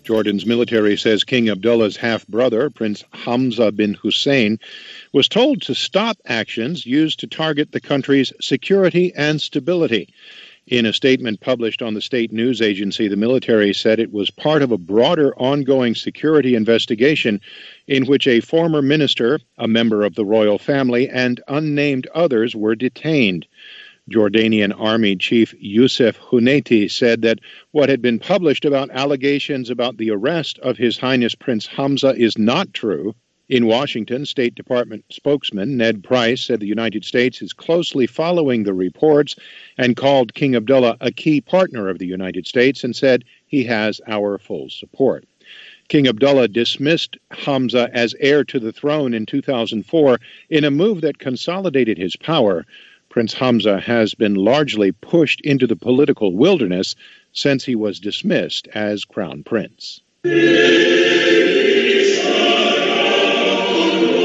Jordan's military says King Abdullah's half-brother, Prince Hamza bin Hussein, was told to stop actions used to target the country's security and stability. In a statement published on the state news agency, the military said it was part of a broader ongoing security investigation in which a former minister, a member of the royal family, and unnamed others were detained. Jordanian Army Chief Youssef Huneyti said that what had been published about allegations about the arrest of His Highness Prince Hamza is not true. In Washington, State Department spokesman Ned Price said the United States is closely following the reports and called King Abdullah a key partner of the United States and said he has our full support. King Abdullah dismissed Hamza as heir to the throne in 2004 in a move that consolidated his power. Prince Hamza has been largely pushed into the political wilderness since he was dismissed as crown prince.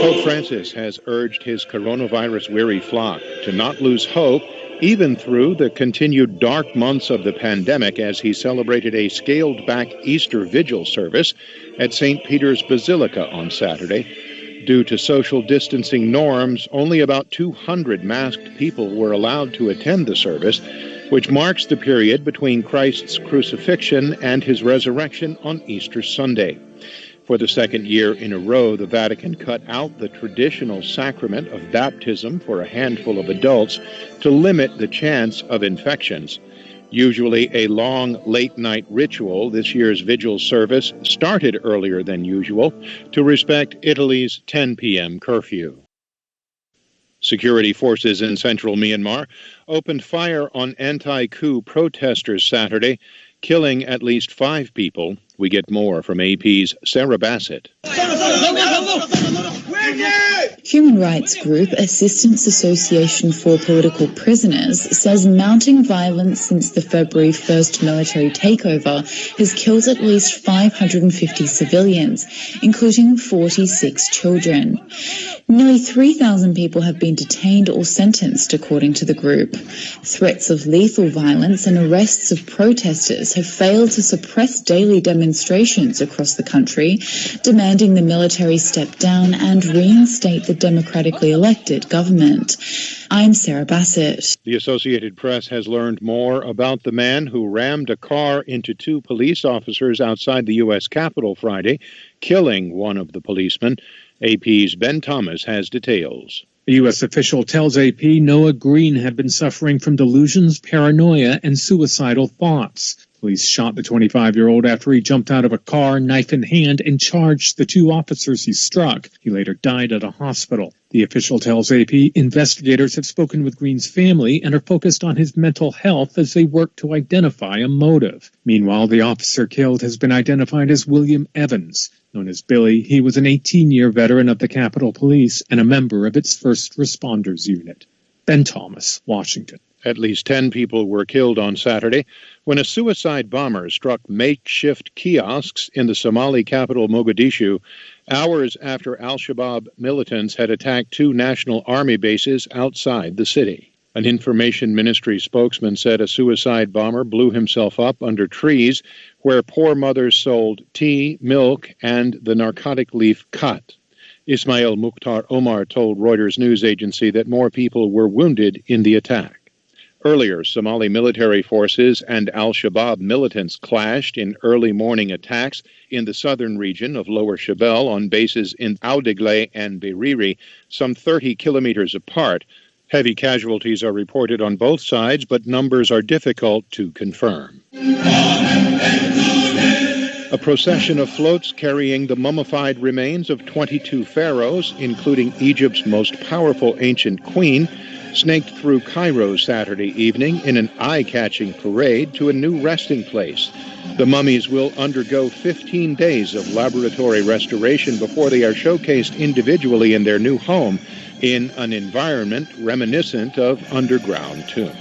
Pope Francis has urged his coronavirus-weary flock to not lose hope even through the continued dark months of the pandemic as he celebrated a scaled-back Easter Vigil service at St. Peter's Basilica on Saturday. Due to social distancing norms, only about 200 masked people were allowed to attend the service, which marks the period between Christ's crucifixion and his resurrection on Easter Sunday. For the second year in a row, the Vatican cut out the traditional sacrament of baptism for a handful of adults to limit the chance of infections. Usually a long, late-night ritual, this year's vigil service started earlier than usual to respect Italy's 10 p.m. curfew. Security forces in central Myanmar opened fire on anti-coup protesters Saturday, killing at least 5 people. We get more from AP's Sarah Bassett. Human rights group Assistance Association for Political Prisoners says mounting violence since the February 1st military takeover has killed at least 550 civilians, including 46 children. Nearly 3,000 people have been detained or sentenced, according to the group. Threats of lethal violence and arrests of protesters have failed to suppress daily demonstrations across the country, demanding the military step down and reinstate the democratically elected government. I'm Sarah Bassett. The Associated Press has learned more about the man who rammed a car into 2 police officers outside the U.S. Capitol Friday, killing one of the policemen. AP's Ben Thomas has details. A U.S. official tells AP Noah Green had been suffering from delusions, paranoia, and suicidal thoughts. Police shot the 25-year-old after he jumped out of a car, knife in hand, and charged the 2 officers he struck. He later died at a hospital. The official tells AP investigators have spoken with Green's family and are focused on his mental health as they work to identify a motive. Meanwhile, the officer killed has been identified as William Evans. Known as Billy, he was an 18-year veteran of the Capitol Police and a member of its first responders unit. Ben Thomas, Washington. At least 10 people were killed on Saturday when a suicide bomber struck makeshift kiosks in the Somali capital Mogadishu hours after al-Shabaab militants had attacked 2 National Army bases outside the city. An information ministry spokesman said a suicide bomber blew himself up under trees where poor mothers sold tea, milk, and the narcotic leaf khat. Ismail Mukhtar Omar told Reuters news agency that more people were wounded in the attack. Earlier, Somali military forces and al-Shabaab militants clashed in early morning attacks in the southern region of Lower Shabelle on bases in Audigle and Beriri, some 30 kilometers apart. Heavy casualties are reported on both sides, but numbers are difficult to confirm. A procession of floats carrying the mummified remains of 22 pharaohs, including Egypt's most powerful ancient queen, snaked through Cairo Saturday evening in an eye-catching parade to a new resting place. The mummies will undergo 15 days of laboratory restoration before they are showcased individually in their new home in an environment reminiscent of underground tombs.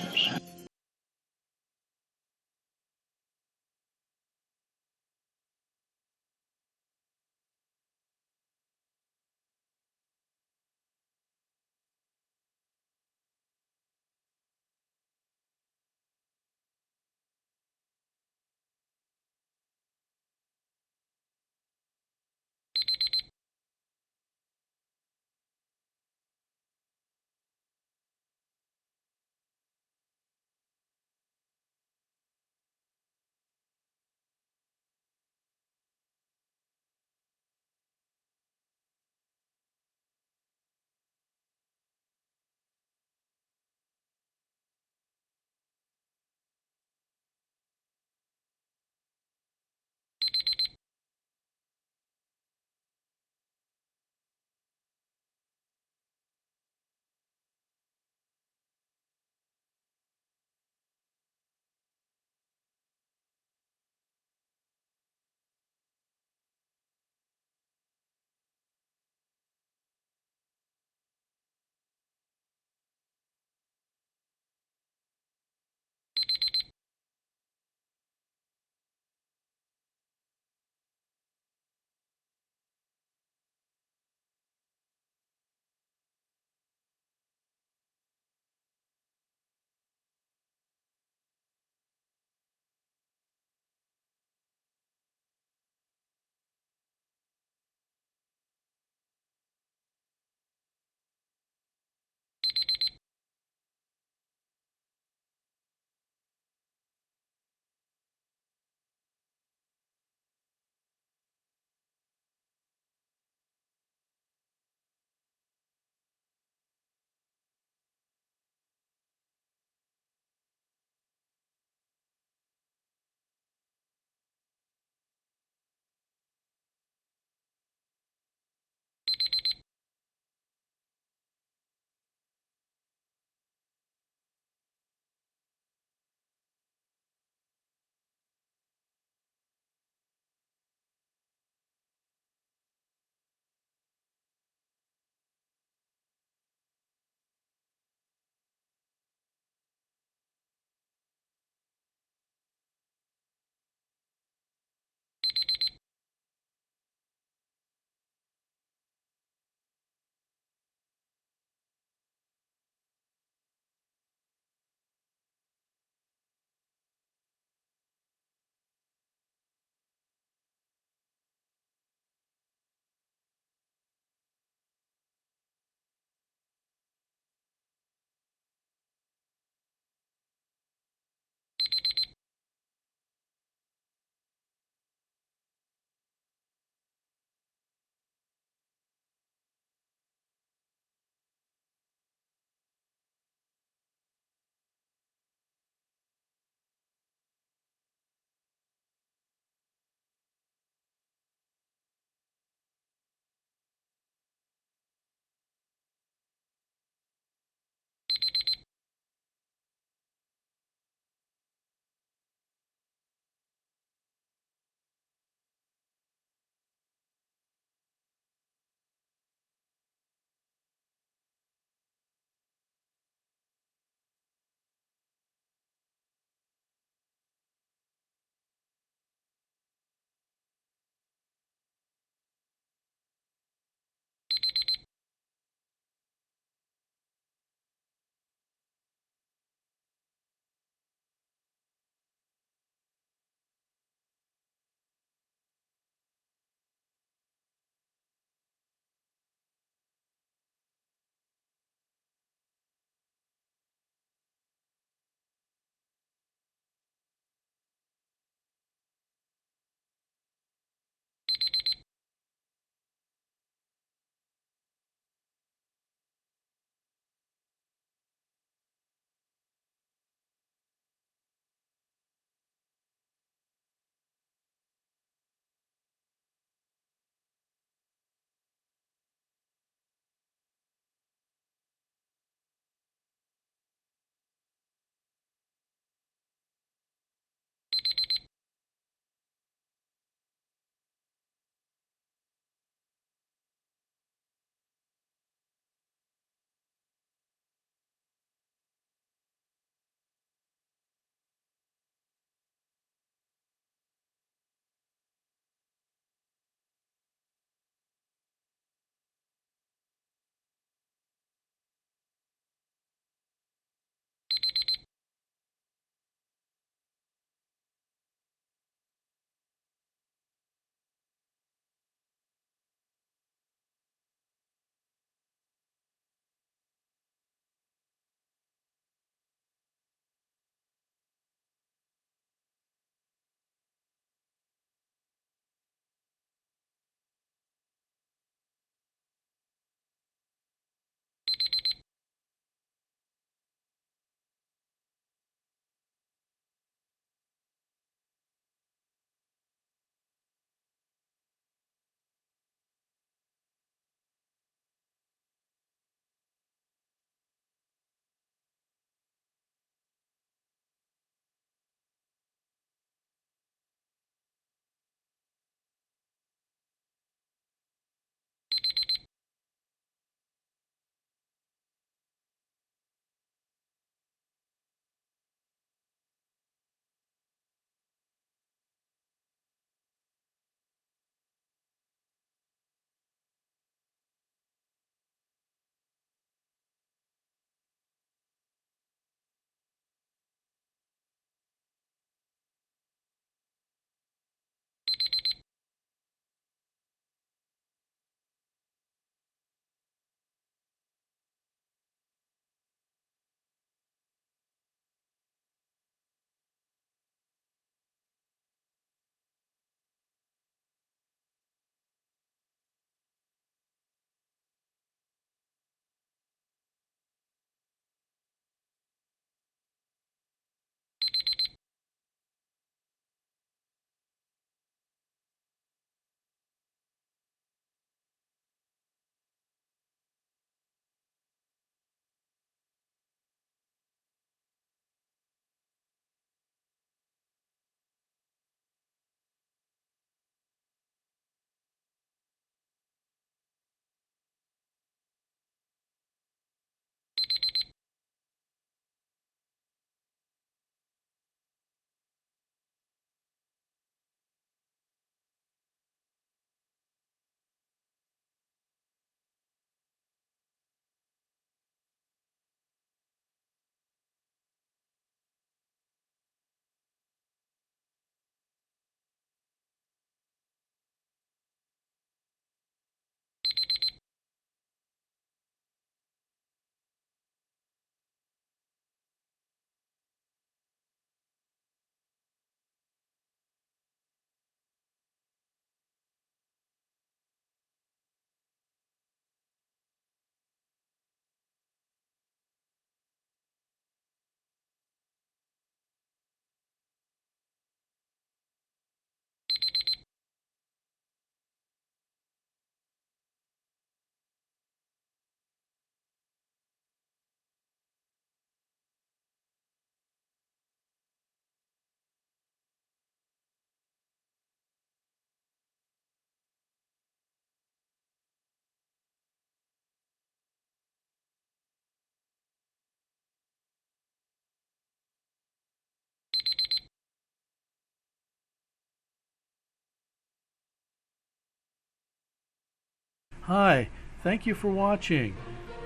Hi, thank you for watching.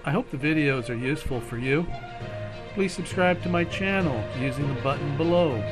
I hope the videos are useful for you. Please subscribe to my channel using the button below.